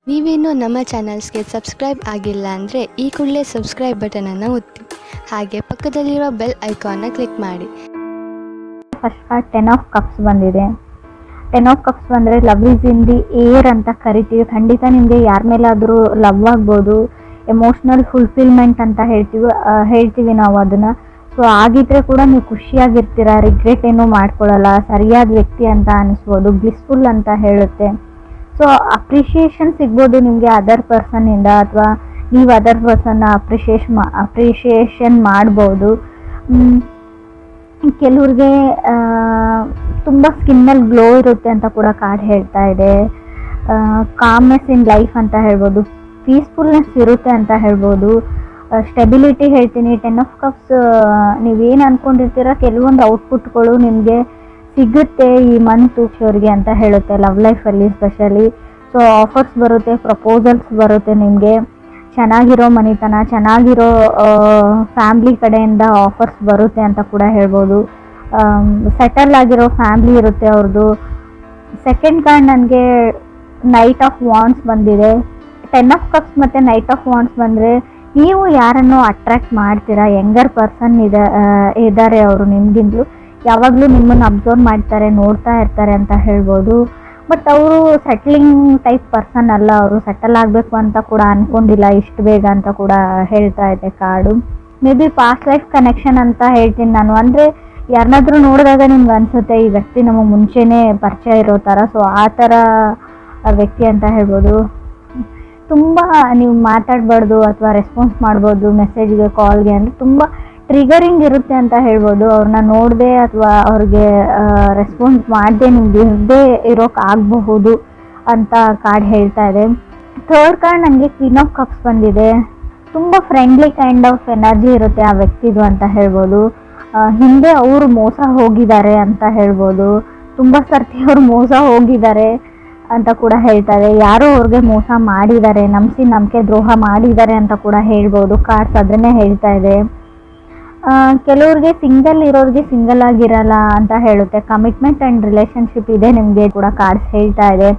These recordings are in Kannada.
ನೀವೇನು ನಮ್ಮ ಚಾನಲ್ಸ್ಗೆ ಸಬ್ಸ್ಕ್ರೈಬ್ ಆಗಿಲ್ಲ ಅಂದರೆ ಈ ಕೂಡಲೇ ಸಬ್ಸ್ಕ್ರೈಬ್ ಬಟನನ್ನು ಒತ್ತಿ, ಹಾಗೆ ಪಕ್ಕದಲ್ಲಿರೋ ಬೆಲ್ ಐಕಾನ್ನ ಕ್ಲಿಕ್ ಮಾಡಿ. ಫಸ್ಟ್ ಕಾರ್ಡ್ 10 ಆಫ್ ಕಪ್ಸ್ ಬಂದಿದೆ. 10 ಆಫ್ ಕಪ್ಸ್ ಬಂದರೆ love is in the air ಅಂತ ಕರಿತೀವಿ. ಖಂಡಿತ ನಿಮಗೆ ಯಾರ ಮೇಲಾದರೂ ಲವ್ ಆಗ್ಬೋದು, ಎಮೋಷ್ನಲ್ ಫುಲ್ಫಿಲ್ಮೆಂಟ್ ಅಂತ ಹೇಳ್ತೀವಿ ನಾವು ಅದನ್ನು. ಸೊ ಆಗಿದ್ರೆ ಕೂಡ ನೀವು ಖುಷಿಯಾಗಿರ್ತೀರ, ರಿಗ್ರೆಟ್ ಏನೂ ಮಾಡ್ಕೊಳ್ಳಲ್ಲ, ಸರಿಯಾದ ವ್ಯಕ್ತಿ ಅಂತ ಅನಿಸ್ಬೋದು, ಬ್ಲಿಸ್ಫುಲ್ ಅಂತ ಹೇಳುತ್ತೆ. ಸೊ ಅಪ್ರಿಷಿಯೇಷನ್ ಸಿಗ್ಬೋದು ನಿಮಗೆ ಅದರ್ ಪರ್ಸನ್ನಿಂದ, ಅಥವಾ ನೀವು ಅದರ್ ಪರ್ಸನ್ನ ಅಪ್ರಿಷಿಯೇಷನ್ ಮಾಡ್ಬೋದು. ಕೆಲವ್ರಿಗೆ ತುಂಬ ಸ್ಕಿನ್ನಲ್ಲಿ ಗ್ಲೋ ಇರುತ್ತೆ ಅಂತ ಕೂಡ ಕಾರ್ಡ್ ಹೇಳ್ತಾ ಇದೆ. ಕಾಮ್ನೆಸ್ ಇನ್ ಲೈಫ್ ಅಂತ ಹೇಳ್ಬೋದು, ಪೀಸ್ಫುಲ್ನೆಸ್ ಇರುತ್ತೆ ಅಂತ ಹೇಳ್ಬೋದು, ಸ್ಟೆಬಿಲಿಟಿ ಹೇಳ್ತೀನಿ. 10 ಆಫ್ ಕಪ್ಸ್ ನೀವೇನು ಅಂದ್ಕೊಂಡಿರ್ತೀರ ಕೆಲವೊಂದು ಔಟ್ಪುಟ್ಗಳು ನಿಮಗೆ ಸಿಗುತ್ತೆ ಈ ಮಂತ್ ಅವ್ರಿಗೆ ಅಂತ ಹೇಳುತ್ತೆ, ಲವ್ ಲೈಫಲ್ಲಿ ಸ್ಪೆಷಲಿ. ಸೊ ಆಫರ್ಸ್ ಬರುತ್ತೆ, ಪ್ರಪೋಸಲ್ಸ್ ಬರುತ್ತೆ, ನಿಮಗೆ ಚೆನ್ನಾಗಿರೋ ಮನೆತನ, ಚೆನ್ನಾಗಿರೋ ಫ್ಯಾಮ್ಲಿ ಕಡೆಯಿಂದ ಆಫರ್ಸ್ ಬರುತ್ತೆ ಅಂತ ಕೂಡ ಹೇಳ್ಬೋದು. ಸೆಟಲ್ ಆಗಿರೋ ಫ್ಯಾಮ್ಲಿ ಇರುತ್ತೆ ಅವ್ರದ್ದು. ಸೆಕೆಂಡ್ ಕಾರ್ಡ್ ನನಗೆ ನೈಟ್ ಆಫ್ ವಾಂಡ್ಸ್ ಬಂದಿದೆ. 10 ಆಫ್ ಕಪ್ಸ್ ಮತ್ತು ನೈಟ್ ಆಫ್ ವಾಂಡ್ಸ್ ಬಂದರೆ ನೀವು ಯಾರನ್ನು ಅಟ್ರ್ಯಾಕ್ಟ್ ಮಾಡ್ತೀರಾ, ಯಂಗರ್ ಪರ್ಸನ್ ಇದ್ದಾರೆ ಅವರು ನಿಮಗಿಂತಲೂ, ಯಾವಾಗಲೂ ನಿಮ್ಮನ್ನು ಅಬ್ಸರ್ವ್ ಮಾಡ್ತಾರೆ, ನೋಡ್ತಾ ಇರ್ತಾರೆ ಅಂತ ಹೇಳ್ಬೋದು. ಬಟ್ ಅವರು ಸೆಟ್ಲಿಂಗ್ ಟೈಪ್ ಪರ್ಸನ್ ಅಲ್ಲ, ಅವರು ಸೆಟಲ್ ಆಗಬೇಕು ಅಂತ ಕೂಡ ಅಂದ್ಕೊಂಡಿಲ್ಲ ಇಷ್ಟು ಬೇಗ ಅಂತ ಕೂಡ ಹೇಳ್ತಾ ಇದೆ card. May be past life connection ಅಂತ ಹೇಳ್ತೀನಿ ನಾನು. ಅಂದರೆ ಯಾರನ್ನಾದ್ರೂ ನೋಡಿದಾಗ ನಿಮ್ಗೆ ಅನಿಸುತ್ತೆ ಈ ವ್ಯಕ್ತಿ ನಮಗೆ ಮುಂಚೆನೇ ಪರಿಚಯ ಇರೋ ಥರ. ಸೊ ಆ ಥರ ವ್ಯಕ್ತಿ ಅಂತ ಹೇಳ್ಬೋದು. ತುಂಬ ನೀವು ಮಾತಾಡಬಾರ್ದು ಅಥವಾ ರೆಸ್ಪಾನ್ಸ್ ಮಾಡ್ಬೋದು ಮೆಸೇಜ್ಗೆ, ಕಾಲ್ಗೆ, ಅಂದರೆ ತುಂಬ ಟ್ರಿಗರಿಂಗ್ ಇರುತ್ತೆ ಅಂತ ಹೇಳ್ಬೋದು. ಅವ್ರನ್ನ ನೋಡದೆ ಅಥವಾ ಅವ್ರಿಗೆ ರೆಸ್ಪಾನ್ಸ್ ಮಾಡದೆ ನಿಮ್ಗೆ ಇರದೇ ಇರೋಕ್ಕಾಗಬಹುದು ಅಂತ ಕಾರ್ಡ್ ಹೇಳ್ತಾ ಇದೆ. ಥರ್ಡ್ ಕಾರ್ಡ್ ನನಗೆ ಕ್ವೀನ್ ಆಫ್ ಕಪ್ಸ್ ಬಂದಿದೆ. ತುಂಬ ಫ್ರೆಂಡ್ಲಿ ಕೈಂಡ್ ಆಫ್ ಎನರ್ಜಿ ಇರುತ್ತೆ ಆ ವ್ಯಕ್ತಿದು ಅಂತ ಹೇಳ್ಬೋದು. ಹಿಂದೆ ಅವರು ಮೋಸ ಹೋಗಿದ್ದಾರೆ ಅಂತ ಹೇಳ್ಬೋದು, ತುಂಬ ಸರ್ತಿ ಅವರು ಮೋಸ ಹೋಗಿದ್ದಾರೆ ಅಂತ ಕೂಡ ಹೇಳ್ತಾರೆ. ಯಾರೋ ಅವ್ರಿಗೆ ಮೋಸ ಮಾಡಿದ್ದಾರೆ, ನಂಬಿಕೆ ದ್ರೋಹ ಮಾಡಿದ್ದಾರೆ ಅಂತ ಕೂಡ ಹೇಳ್ಬೋದು. ಕಾರ್ಡ್ಸ್ ಅದನ್ನೇ ಹೇಳ್ತಾ ಇದೆ. ಕೆಲವ್ರಿಗೆ ಸಿಂಗಲ್ ಇರೋರಿಗೆ ಸಿಂಗಲ್ ಆಗಿರಲ್ಲ ಅಂತ ಹೇಳುತ್ತೆ. ಕಮಿಟ್ಮೆಂಟ್ ಆ್ಯಂಡ್ ರಿಲೇಷನ್ಶಿಪ್ ಇದೆ ನಿಮಗೆ ಕೂಡ ಕಾರ್ಡ್ಸ್ ಹೇಳ್ತಾ ಇದೆ.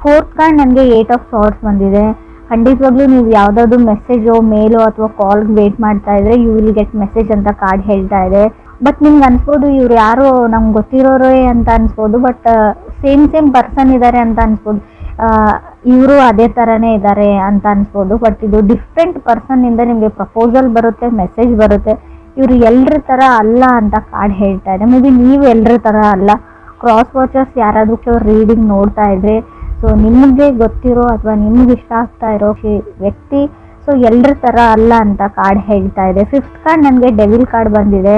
ಫೋರ್ತ್ ಕಾರ್ಡ್ ನನಗೆ 8 ಆಫ್ ಸಾರ್ಟ್ಸ್ ಬಂದಿದೆ. ಖಂಡಿತವಾಗ್ಲೂ ನೀವು ಯಾವುದಾದ್ರು ಮೆಸೇಜೋ ಮೇಲೋ ಅಥವಾ ಕಾಲ್ಗೆ ವೇಟ್ ಮಾಡ್ತಾ ಇದ್ರೆ ಯು ವಿಲ್ ಗೆಟ್ ಮೆಸೇಜ್ ಅಂತ ಕಾರ್ಡ್ ಹೇಳ್ತಾ ಇದೆ. ಬಟ್ ನಿಮ್ಗೆ ಅನ್ಸ್ಬೋದು ಇವ್ರು ಯಾರೋ ನಮ್ಗೆ ಗೊತ್ತಿರೋರೇ ಅಂತ ಅನ್ಸ್ಬೋದು, ಬಟ್ ಸೇಮ್ ಪರ್ಸನ್ ಇದ್ದಾರೆ ಅಂತ ಅನ್ಸ್ಬೋದು, ಇವರು ಅದೇ ಥರನೇ ಇದ್ದಾರೆ ಅಂತ ಅನ್ಸ್ಬೋದು. ಬಟ್ ಇದು ಡಿಫ್ರೆಂಟ್ ಪರ್ಸನ್ನಿಂದ ನಿಮಗೆ ಪ್ರಪೋಸಲ್ ಬರುತ್ತೆ, ಮೆಸೇಜ್ ಬರುತ್ತೆ. ಇವರು ಎಲ್ಲರ ಥರ ಅಲ್ಲ ಅಂತ ಕಾರ್ಡ್ ಹೇಳ್ತಾ ಇದೆ. ಮೇ ಬಿ ನೀವು ಎಲ್ಲರ ಥರ ಅಲ್ಲ, ಕ್ರಾಸ್ ವಾಚರ್ಸ್ ಯಾರಾದರೂ ರೀಡಿಂಗ್ ನೋಡ್ತಾ ಇದ್ರೆ, ಸೊ ನಿಮಗೆ ಗೊತ್ತಿರೋ ಅಥವಾ ನಿಮ್ಗೆ ಇಷ್ಟ ಆಗ್ತಾ ಇರೋ ವ್ಯಕ್ತಿ ಸೊ ಎಲ್ಲರ ಥರ ಅಲ್ಲ ಅಂತ ಕಾರ್ಡ್ ಹೇಳ್ತಾ ಇದೆ. ಫಿಫ್ತ್ ಕಾರ್ಡ್ ನನಗೆ ಡೆವಿಲ್ ಕಾರ್ಡ್ ಬಂದಿದೆ.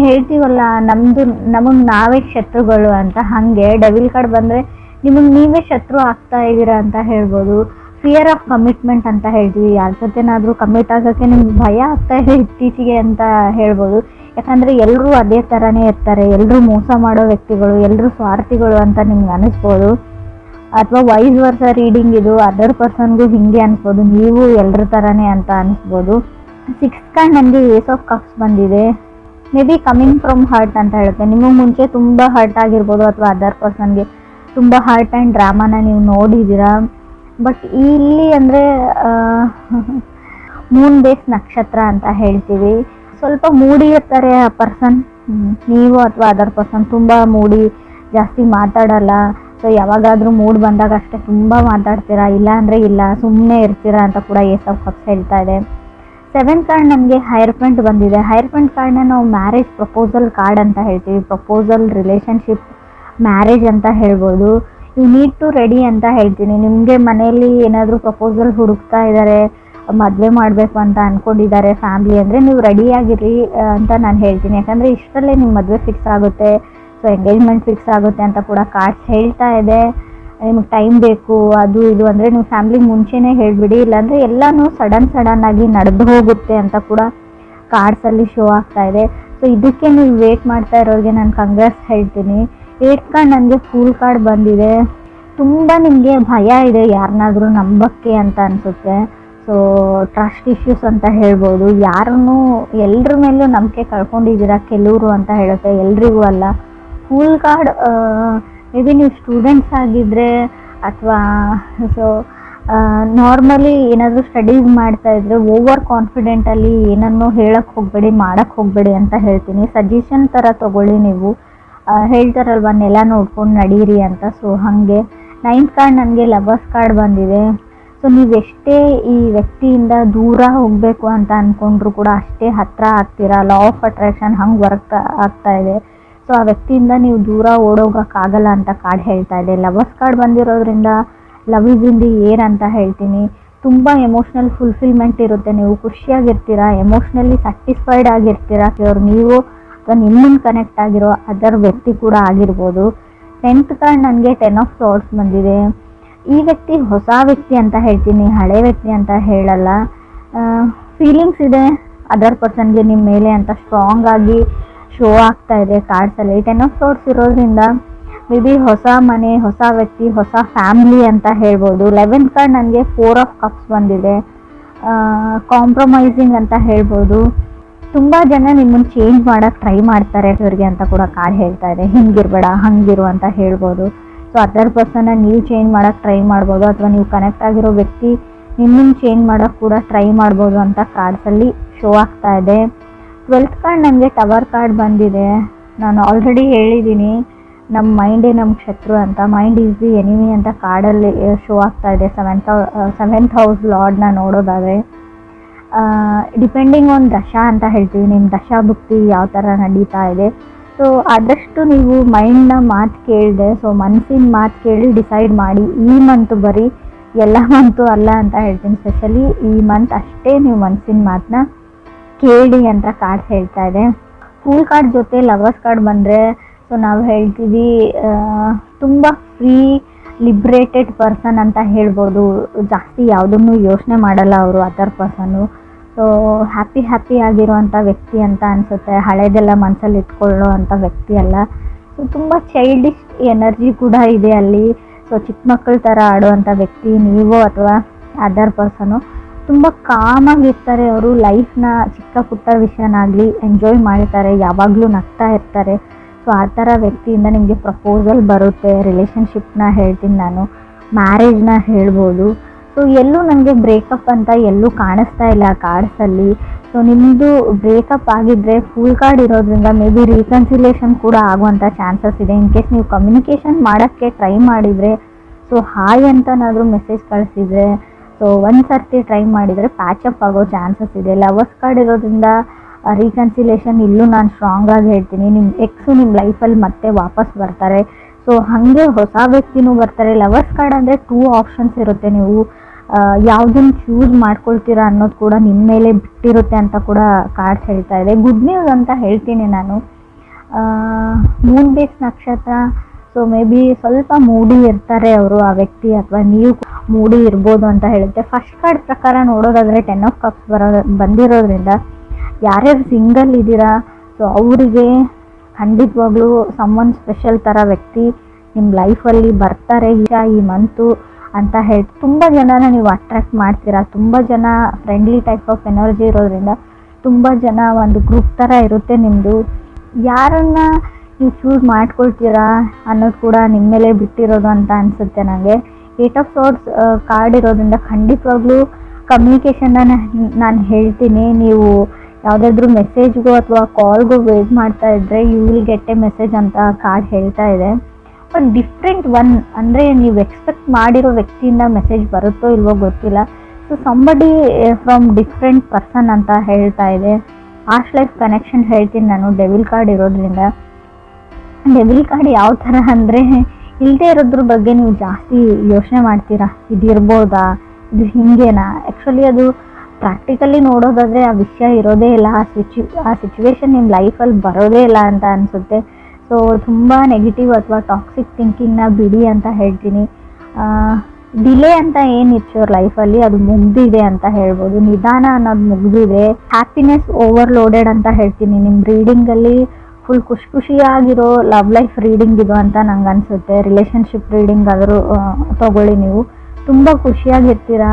ಹೇಳ್ತೀವಲ್ಲ ನಮಗೆ ನಾವೇ ಶತ್ರುಗಳು ಅಂತ, ಹಾಗೆ ಡೆವಿಲ್ ಕಾರ್ಡ್ ಬಂದರೆ ನಿಮಗೆ ನೀವೇ ಶತ್ರು ಆಗ್ತಾ ಇದ್ದೀರಾ ಅಂತ ಹೇಳ್ಬೋದು. ಫಿಯರ್ ಆಫ್ ಕಮಿಟ್ಮೆಂಟ್ ಅಂತ ಹೇಳ್ತೀವಿ, ಯಾರ ಜೊತೆನಾದರೂ ಕಮಿಟ್ ಆಗೋಕ್ಕೆ ನಿಮ್ಗೆ ಭಯ ಆಗ್ತಾ ಇದೆ ಇತ್ತೀಚೆಗೆ ಅಂತ ಹೇಳ್ಬೋದು. ಯಾಕಂದರೆ ಎಲ್ಲರೂ ಅದೇ ಥರನೇ ಇರ್ತಾರೆ, ಎಲ್ಲರೂ ಮೋಸ ಮಾಡೋ ವ್ಯಕ್ತಿಗಳು, ಎಲ್ಲರೂ ಸ್ವಾರ್ಥಿಗಳು ಅಂತ ನಿಮ್ಗೆ ಅನಿಸ್ಬೋದು. ಅಥವಾ ವೈಸ್ ವರ್ಸ ರೀಡಿಂಗ್ ಇದು ಅದರ್ ಪರ್ಸನ್ಗೂ ಹಿಂಗೆ ಅನಿಸ್ಬೋದು, ನೀವು ಎಲ್ಲರ ಥರನೇ ಅಂತ ಅನಿಸ್ಬೋದು. ಸಿಕ್ಸ್ತ್ ಕಾರ್ಡ್ ನನಗೆ ಏಸ್ ಆಫ್ ಕಪ್ಸ್ ಬಂದಿದೆ. May be coming from hurt ಅಂತ ಹೇಳುತ್ತೆ. ನಿಮಗೆ ಮುಂಚೆ ತುಂಬ ಹರ್ಟ್ ಆಗಿರ್ಬೋದು ಅಥವಾ ಅದರ್ ಪರ್ಸನ್ಗೆ ತುಂಬ ಹರ್ಟ್ ಆ್ಯಂಡ್ ಡ್ರಾಮಾನ ನೀವು ನೋಡಿದ್ದೀರಾ. ಬಟ್ ಇಲ್ಲಿ ಅಂದರೆ ಮೂನ್ ಬೇಸ್ ನಕ್ಷತ್ರ ಅಂತ ಹೇಳ್ತೀವಿ. ಸ್ವಲ್ಪ ಮೂಡಿ ಇರ್ತಾರೆ ಆ ಪರ್ಸನ್, ನೀವು ಅಥವಾ ಅದರ್ ಪರ್ಸನ್ ತುಂಬ ಮೂಡಿ, ಜಾಸ್ತಿ ಮಾತಾಡಲ್ಲ. ಸೊ ಯಾವಾಗಾದರೂ ಮೂಡ್ ಬಂದಾಗ ಅಷ್ಟೇ ತುಂಬ ಮಾತಾಡ್ತೀರಾ, ಇಲ್ಲ ಅಂದರೆ ಇಲ್ಲ, ಸುಮ್ಮನೆ ಇರ್ತೀರಾ ಅಂತ ಕೂಡ ಏಸ್ ಆಫ್ ಕಪ್ಸ್ ಹೇಳ್ತಾ ಇದೆ. ಸೆವೆಂತ್ ಕಾರ್ಡ್ ನನಗೆ ಹೈರ್ಫೆಂಟ್ ಬಂದಿದೆ. ಹೈರ್ಫೆಂಟ್ ಕಾರ್ಡ್ನ ನಾವು ಮ್ಯಾರೇಜ್ ಪ್ರಪೋಸಲ್ ಕಾರ್ಡ್ ಅಂತ ಹೇಳ್ತೀವಿ. ಪ್ರಪೋಸಲ್, ರಿಲೇಷನ್ಶಿಪ್, ಮ್ಯಾರೇಜ್ ಅಂತ ಹೇಳ್ಬೋದು. ಯು ನೀಡ್ ಟು ರೆಡಿ ಅಂತ ಹೇಳ್ತೀನಿ. ನಿಮಗೆ ಮನೆಯಲ್ಲಿ ಏನಾದರೂ ಪ್ರಪೋಸಲ್ ಹುಡುಕ್ತಾ ಇದ್ದಾರೆ, ಮದುವೆ ಮಾಡಬೇಕು ಅಂತ ಅಂದ್ಕೊಂಡಿದ್ದಾರೆ ಫ್ಯಾಮ್ಲಿ ಅಂದರೆ ನೀವು ರೆಡಿಯಾಗಿರಿ ಅಂತ ನಾನು ಹೇಳ್ತೀನಿ. ಯಾಕಂದರೆ ಇಷ್ಟರಲ್ಲೇ ನಿಮ್ಮ ಮದುವೆ ಫಿಕ್ಸ್ ಆಗುತ್ತೆ, ಸೊ ಎಂಗೇಜ್ಮೆಂಟ್ ಫಿಕ್ಸ್ ಆಗುತ್ತೆ ಅಂತ ಕೂಡ ಕಾರ್ಡ್ಸ್ ಹೇಳ್ತಾ ಇದೆ. ನಿಮಗೆ ಟೈಮ್ ಬೇಕು ಅದು ಇದು ಅಂದರೆ ನೀವು ಫ್ಯಾಮ್ಲಿಗೆ ಮುಂಚೆನೇ ಹೇಳಿಬಿಡಿ, ಇಲ್ಲಾಂದರೆ ಎಲ್ಲನೂ ಸಡನ್ ಆಗಿ ನಡೆದು ಹೋಗುತ್ತೆ ಅಂತ ಕೂಡ ಕಾರ್ಡ್ಸಲ್ಲಿ ಶೋ ಆಗ್ತಾ ಇದೆ. ಸೊ ಇದಕ್ಕೆ ನೀವು ವೇಟ್ ಮಾಡ್ತಾ ಇರೋರಿಗೆ ನಾನು ಕಂಗ್ರಾಟ್ಸ್ ಹೇಳ್ತೀನಿ. 8th ಕಾರ್ಡ್ ನನಗೆ ಫೂಲ್ ಕಾರ್ಡ್ ಬಂದಿದೆ. ತುಂಬ ನಿಮಗೆ ಭಯ ಇದೆ ಯಾರನ್ನಾದ್ರೂ ನಂಬಕ್ಕೆ ಅಂತ ಅನಿಸುತ್ತೆ. ಸೊ ಟ್ರಸ್ಟ್ ಇಶ್ಯೂಸ್ ಅಂತ ಹೇಳ್ಬೋದು. ಯಾರನ್ನೂ ಎಲ್ಲರ ಮೇಲೂ ನಂಬಿಕೆ ಕಳ್ಕೊಂಡಿದ್ದೀರಾ ಕೆಲವರು ಅಂತ ಹೇಳುತ್ತೆ, ಎಲ್ರಿಗೂ ಅಲ್ಲ. ಫೂಲ್ ಕಾರ್ಡ್ ಮೇ ಬಿ ನೀವು ಸ್ಟೂಡೆಂಟ್ಸ್ ಆಗಿದ್ದರೆ ಅಥವಾ ಸೊ ನಾರ್ಮಲಿ ಏನಾದರೂ ಸ್ಟಡೀಸ್ ಮಾಡ್ತಾ ಇದ್ರೆ ಓವರ್ ಕಾನ್ಫಿಡೆಂಟಲ್ಲಿ ಏನನ್ನೋ ಹೇಳಕ್ಕೆ ಹೋಗಬೇಡಿ, ಮಾಡೋಕ್ಕೆ ಹೋಗಬೇಡಿ ಅಂತ ಹೇಳ್ತೀನಿ. ಸಜೆಷನ್ ಥರ ತೊಗೊಳ್ಳಿ ನೀವು. ಹೇಳ್ತಾರಲ್ವ ನೆಲ ನೋಡ್ಕೊಂಡು ನಡೀರಿ ಅಂತ. ಸೊ ಹಾಗೆ 9th ಕಾರ್ಡ್ ನನಗೆ ಲವರ್ಸ್ ಕಾರ್ಡ್ ಬಂದಿದೆ. ಸೊ ನೀವೆಷ್ಟೇ ಈ ವ್ಯಕ್ತಿಯಿಂದ ದೂರ ಹೋಗಬೇಕು ಅಂತ ಅಂದ್ಕೊಂಡ್ರು ಕೂಡ ಅಷ್ಟೇ ಹತ್ತಿರ ಆಗ್ತೀರಾ. ಲಾ ಆಫ್ ಅಟ್ರಾಕ್ಷನ್ ಹಂಗೆ ವರ್ಕ್ ಆಗ್ತಾ ಇದೆ. ಸೊ ಆ ವ್ಯಕ್ತಿಯಿಂದ ನೀವು ದೂರ ಓಡೋಗೋಕ್ಕಾಗಲ್ಲ ಅಂತ ಕಾರ್ಡ್ ಹೇಳ್ತಾ ಇದೆ. ಲವರ್ಸ್ ಕಾರ್ಡ್ ಬಂದಿರೋದ್ರಿಂದ love is in the air ಅಂತ ಹೇಳ್ತೀನಿ. ತುಂಬ ಎಮೋಷ್ನಲ್ ಫುಲ್ಫಿಲ್ಮೆಂಟ್ ಇರುತ್ತೆ, ನೀವು ಖುಷಿಯಾಗಿರ್ತೀರಾ, ಎಮೋಷ್ನಲಿ ಸ್ಯಾಟಿಸ್ಫೈಡ್ ಆಗಿರ್ತೀರಾ. ಅವ್ರು ನೀವು ಅಥವಾ ನಿಮ್ಮನ್ನು ಕನೆಕ್ಟ್ ಆಗಿರೋ ಅದರ್ ವ್ಯಕ್ತಿ ಕೂಡ ಆಗಿರ್ಬೋದು. 10th ಕಾರ್ಡ್ ನನಗೆ 10 ಆಫ್ ಸಾರ್ಡ್ಸ್ ಬಂದಿದೆ. ಈ ವ್ಯಕ್ತಿ ಹೊಸ ವ್ಯಕ್ತಿ ಅಂತ ಹೇಳ್ತೀನಿ, ಹಳೆ ವ್ಯಕ್ತಿ ಅಂತ ಹೇಳಲ್ಲ. ಫೀಲಿಂಗ್ಸ್ ಇದೆ ಅದರ್ ಪರ್ಸನ್ಗೆ ನಿಮ್ಮ ಮೇಲೆ ಅಂತ ಸ್ಟ್ರಾಂಗ್ ಆಗಿ ಶೋ ಆಗ್ತಾ ಇದೆ ಕಾರ್ಡ್ಸಲ್ಲಿ. 10 ಆಫ್ ಸಾರ್ಡ್ಸ್ ಇರೋದ್ರಿಂದ ಮೇ ಬಿ ಹೊಸ ಮನೆ, ಹೊಸ ವ್ಯಕ್ತಿ, ಹೊಸ ಫ್ಯಾಮಿಲಿ ಅಂತ ಹೇಳ್ಬೋದು. 11th ಕಾರ್ಡ್ ನನಗೆ 4 ಆಫ್ ಕಪ್ಸ್ ಬಂದಿದೆ. ಕಾಂಪ್ರಮೈಸಿಂಗ್ ಅಂತ ಹೇಳ್ಬೋದು. ತುಂಬ ಜನ ನಿಮ್ಮನ್ನು ಚೇಂಜ್ ಮಾಡೋಕ್ಕೆ ಟ್ರೈ ಮಾಡ್ತಾರೆ ಇವ್ರಿಗೆ ಅಂತ ಕೂಡ ಕಾರ್ಡ್ ಹೇಳ್ತಾ ಇದೆ. ಹಿಂಗಿರಬೇಡ ಹಂಗಿರು ಅಂತ ಹೇಳ್ಬೋದು. ಸೊ ಅದರ್ ಪರ್ಸನ್ನ ನೀವು ಚೇಂಜ್ ಮಾಡೋಕ್ಕೆ ಟ್ರೈ ಮಾಡ್ಬೋದು, ಅಥವಾ ನೀವು ಕನೆಕ್ಟ್ ಆಗಿರೋ ವ್ಯಕ್ತಿ ನಿಮ್ಮನ್ನು ಚೇಂಜ್ ಮಾಡೋಕ್ಕೆ ಕೂಡ ಟ್ರೈ ಮಾಡ್ಬೋದು ಅಂತ ಕಾರ್ಡ್ಸಲ್ಲಿ ಶೋ ಆಗ್ತಾ ಇದೆ. 12th ಕಾರ್ಡ್ ನನಗೆ ಟವರ್ ಕಾರ್ಡ್ ಬಂದಿದೆ. ನಾನು ಆಲ್ರೆಡಿ ಹೇಳಿದ್ದೀನಿ, ನಮ್ಮ ಮೈಂಡೇ ನಮ್ಮ ಶತ್ರು ಅಂತ. ಮೈಂಡ್ ಈಸ್ ದಿ ಎನಿಮಿ ಅಂತ ಕಾರ್ಡಲ್ಲಿ ಶೋ ಆಗ್ತಾ ಇದೆ. 7th ಹೌಸ್ ಲಾರ್ಡ್ನ ನೋಡೋದಾದರೆ ಡಿಪೆಂಡಿಂಗ್ ಆನ್ ದಶಾ ಅಂತ ಹೇಳ್ತೀವಿ. ನಿಮ್ಮ ದಶಾ ಭುಕ್ತಿ ಯಾವ ಥರ ನಡೀತಾ ಇದೆ. ಸೊ ಆದಷ್ಟು ನೀವು ಮೈಂಡ್ನ ಮಾತು ಕೇಳಿದೆ, ಸೊ ಮನಸ್ಸಿನ ಮಾತು ಕೇಳಿ ಡಿಸೈಡ್ ಮಾಡಿ. ಈ ಮಂತು ಬರೀ ಎಲ್ಲ ಮಂತು ಅಲ್ಲ ಅಂತ ಹೇಳ್ತೀನಿ. ಸ್ಪೆಷಲಿ ಈ ಮಂತ್ ಅಷ್ಟೇ ನೀವು ಮನಸ್ಸಿನ ಮಾತನ್ನ ಕೇಳಿ ಅಂತ ಕಾರ್ಡ್ ಹೇಳ್ತಾ ಇದೆ. ಫೂಲ್ ಕಾರ್ಡ್ ಜೊತೆ ಲವರ್ಸ್ ಕಾರ್ಡ್ ಬಂದರೆ ಸೊ ನಾವು ಹೇಳ್ತೀವಿ ತುಂಬ ಫ್ರೀ ಲಿಬ್ರೇಟೆಡ್ ಪರ್ಸನ್ ಅಂತ ಹೇಳ್ಬೋದು. ಜಾಸ್ತಿ ಯಾವುದನ್ನು ಯೋಚನೆ ಮಾಡಲ್ಲ ಅವರು ಅದರ್ ಪರ್ಸನ್ನು. ಸೊ ಹ್ಯಾಪಿ ಆಗಿರುವಂಥ ವ್ಯಕ್ತಿ ಅಂತ ಅನಿಸುತ್ತೆ. ಹಳೆದೆಲ್ಲ ಮನಸ್ಸಲ್ಲಿ ಇಟ್ಕೊಳ್ಳೋ ಅಂಥ ವ್ಯಕ್ತಿ ಅಲ್ಲ. ಸೊ ತುಂಬ ಚೈಲ್ಡಿಶ್ ಎನರ್ಜಿ ಕೂಡ ಇದೆ ಅಲ್ಲಿ. ಸೊ ಚಿಕ್ಕ ಮಕ್ಕಳ ಥರ ಆಡುವಂಥ ವ್ಯಕ್ತಿ ನೀವು ಅಥವಾ ಅದರ್ ಪರ್ಸನು. ತುಂಬ ಕಾಮಾಗಿರ್ತಾರೆ ಅವರು. ಲೈಫ್ನ ಚಿಕ್ಕ ಪುಟ್ಟ ವಿಷಯನಾಗಲಿ ಎಂಜಾಯ್ ಮಾಡ್ತಾರೆ, ಯಾವಾಗಲೂ ನಗ್ತಾ ಇರ್ತಾರೆ. ಸೊ ಆ ಥರ ವ್ಯಕ್ತಿಯಿಂದ ನಿಮಗೆ ಪ್ರಪೋಸಲ್ ಬರುತ್ತೆ. ರಿಲೇಷನ್ಶಿಪ್ನ ಹೇಳ್ತೀನಿ ನಾನು, ಮ್ಯಾರೇಜ್ನ ಹೇಳ್ಬೋದು. ಸೊ ಎಲ್ಲೂ ನನಗೆ ಬ್ರೇಕಪ್ ಅಂತ ಎಲ್ಲೂ ಕಾಣಿಸ್ತಾ ಇಲ್ಲ ಕಾರ್ಡ್ಸಲ್ಲಿ. ಸೊ ನಿಮ್ಮದು ಬ್ರೇಕಪ್ ಆಗಿದ್ದರೆ ಫುಲ್ ಕಾರ್ಡ್ ಇರೋದ್ರಿಂದ ಮೇ ಬಿ ರೀಕನ್ಸಿಲೇಷನ್ ಕೂಡ ಆಗುವಂಥ ಚಾನ್ಸಸ್ ಇದೆ. ಇನ್ ಕೇಸ್ ನೀವು ಕಮ್ಯುನಿಕೇಷನ್ ಮಾಡೋಕ್ಕೆ ಟ್ರೈ ಮಾಡಿದರೆ, ಸೊ ಹಾಯ್ ಅಂತನಾದರೂ ಮೆಸೇಜ್ ಕಳಿಸಿದರೆ, ಸೊ ಒಂದು ಸರ್ತಿ ಟ್ರೈ ಮಾಡಿದರೆ ಪ್ಯಾಚಪ್ ಆಗೋ ಚಾನ್ಸಸ್ ಇದೆ. ಲವರ್ಸ್ ಕಾರ್ಡ್ ಇರೋದ್ರಿಂದ ರೀಕನ್ಸಿಲೇಷನ್ ಇಲ್ಲೂ ನಾನು ಸ್ಟ್ರಾಂಗ್ ಆಗಿ ಹೇಳ್ತೀನಿ. ನಿಮ್ಮ ಎಕ್ಸು ನಿಮ್ಮ ಲೈಫಲ್ಲಿ ಮತ್ತೆ ವಾಪಸ್ ಬರ್ತಾರೆ. ಸೊ ಹಾಗೆ ಹೊಸ ವ್ಯಕ್ತಿನೂ ಬರ್ತಾರೆ. ಲವರ್ಸ್ ಕಾರ್ಡ್ ಅಂದರೆ 2 ಆಪ್ಷನ್ಸ್ ಇರುತ್ತೆ. ನೀವು ಯಾವುದನ್ನು ಚೂಸ್ ಮಾಡ್ಕೊಳ್ತೀರಾ ಅನ್ನೋದು ಕೂಡ ನಿಮ್ಮ ಮೇಲೆ ಬಿಟ್ಟಿರುತ್ತೆ ಅಂತ ಕೂಡ ಕಾರ್ಡ್ಸ್ ಹೇಳ್ತಾ ಇದೆ. ಗುಡ್ ನ್ಯೂಸ್ ಅಂತ ಹೇಳ್ತೀನಿ ನಾನು. ಮೂನ್ ಬೇಸ್ ನಕ್ಷತ್ರ. ಸೊ ಮೇ ಬಿ ಸ್ವಲ್ಪ ಮೂಡಿ ಇರ್ತಾರೆ ಅವರು, ಆ ವ್ಯಕ್ತಿ, ಅಥವಾ ನೀವು ಮೂಡಿ ಇರ್ಬೋದು ಅಂತ ಹೇಳುತ್ತೆ. ಫಸ್ಟ್ ಕಾರ್ಡ್ ಪ್ರಕಾರ ನೋಡೋದಾದರೆ 10 ಆಫ್ ಕಪ್ಸ್ ಬಂದಿರೋದ್ರಿಂದ ಯಾರ್ಯಾರು ಸಿಂಗಲ್ ಇದ್ದೀರಾ, ಸೊ ಅವರಿಗೆ ಖಂಡಿತವಾಗ್ಲೂ ಸಮ್ಮನ್ ಸ್ಪೆಷಲ್ ಥರ ವ್ಯಕ್ತಿ ನಿಮ್ಮ ಲೈಫಲ್ಲಿ ಬರ್ತಾರೆ ಈ ಮಂತು ಅಂತ ಹೇಳಿ ತುಂಬ ಜನನ ನೀವು ಅಟ್ರ್ಯಾಕ್ಟ್ ಮಾಡ್ತೀರಾ. ತುಂಬ ಜನ ಫ್ರೆಂಡ್ಲಿ ಟೈಪ್ ಆಫ್ ಎನರ್ಜಿ ಇರೋದ್ರಿಂದ ತುಂಬ ಜನ ಒಂದು ಗ್ರೂಪ್ ಥರ ಇರುತ್ತೆ ನಿಮ್ಮದು. ಯಾರನ್ನು ನೀವು ಚೂಸ್ ಮಾಡ್ಕೊಳ್ತೀರಾ ಅನ್ನೋದು ಕೂಡ ನಿಮ್ಮ ಮೇಲೆ ಬಿಟ್ಟಿರೋದು ಅಂತ ಅನಿಸುತ್ತೆ ನನಗೆ. 8 ಆಫ್ ಸಾರ್ಡ್ಸ್ ಕಾರ್ಡ್ ಇರೋದ್ರಿಂದ ಖಂಡಿತವಾಗ್ಲೂ ಕಮ್ಯುನಿಕೇಷನ್ನ ನಾನು ಹೇಳ್ತೀನಿ. ನೀವು ಯಾವುದಾದ್ರೂ ಮೆಸೇಜ್ಗೋ ಅಥವಾ ಕಾಲ್ಗೋ ವೇಟ್ ಮಾಡ್ತಾ ಇದ್ದರೆ you will get a message ಅಂತ ಕಾರ್ಡ್ ಹೇಳ್ತಾ ಇದೆ. ಬಟ್ ಡಿಫ್ರೆಂಟ್ ಒನ್ ಅಂದರೆ ನೀವು ಎಕ್ಸ್ಪೆಕ್ಟ್ ಮಾಡಿರೋ ವ್ಯಕ್ತಿಯಿಂದ ಮೆಸೇಜ್ ಬರುತ್ತೋ ಇಲ್ವೋ ಗೊತ್ತಿಲ್ಲ. So somebody from different person ಅಂತ ಹೇಳ್ತಾ ಇದೆ. ಪಾಸ್ಟ್ ಲೈಫ್ ಕನೆಕ್ಷನ್ ಹೇಳ್ತೀನಿ ನಾನು ಡೆವಿಲ್ ಕಾರ್ಡ್ ಇರೋದ್ರಿಂದ. ಡೆವಿಲ್ ಕಾರ್ಡ್ ಯಾವ ಥರ ಅಂದರೆ ಇಲ್ಲದೆ ಇರೋದ್ರ ಬಗ್ಗೆ ನೀವು ಜಾಸ್ತಿ ಯೋಚನೆ ಮಾಡ್ತೀರಾ. ಇದಿರ್ಬೋದಾ, ಇದು ಹಿಂಗೇನಾ. ಆ್ಯಕ್ಚುಲಿ ಅದು ಪ್ರಾಕ್ಟಿಕಲಿ ನೋಡೋದಾದರೆ ಆ ವಿಷಯ ಇರೋದೇ ಇಲ್ಲ, ಆ ಸಿಚುವೇಶನ್ ನಿಮ್ಮ ಲೈಫಲ್ಲಿ ಬರೋದೇ ಇಲ್ಲ ಅಂತ ಅನಿಸುತ್ತೆ. ಸೊ ತುಂಬ ನೆಗೆಟಿವ್ ಅಥವಾ ಟಾಕ್ಸಿಕ್ ಥಿಂಕಿಂಗ್ನ ಬಿಡಿ ಅಂತ ಹೇಳ್ತೀನಿ. ಡಿಲೇ ಅಂತ ಏನಿತ್ತು ಅವ್ರ ಲೈಫಲ್ಲಿ ಅದು ಮುಗ್ದಿದೆ ಅಂತ ಹೇಳ್ಬೋದು. ನಿಧಾನ ಅನ್ನೋದು ಮುಗ್ದಿದೆ. ಹ್ಯಾಪಿನೆಸ್ ಓವರ್ಲೋಡೆಡ್ ಅಂತ ಹೇಳ್ತೀನಿ. ನಿಮ್ಮ ರೀಡಿಂಗಲ್ಲಿ ಫುಲ್ ಖುಷಿಯಾಗಿರೋ ಲವ್ ಲೈಫ್ ರೀಡಿಂಗ್ ಇದು ಅಂತ ನಂಗೆ ಅನಿಸುತ್ತೆ. ರಿಲೇಷನ್ಶಿಪ್ ರೀಡಿಂಗ್ ಆದರೂ ತೊಗೊಳ್ಳಿ, ನೀವು ತುಂಬ ಖುಷಿಯಾಗಿರ್ತೀರಾ.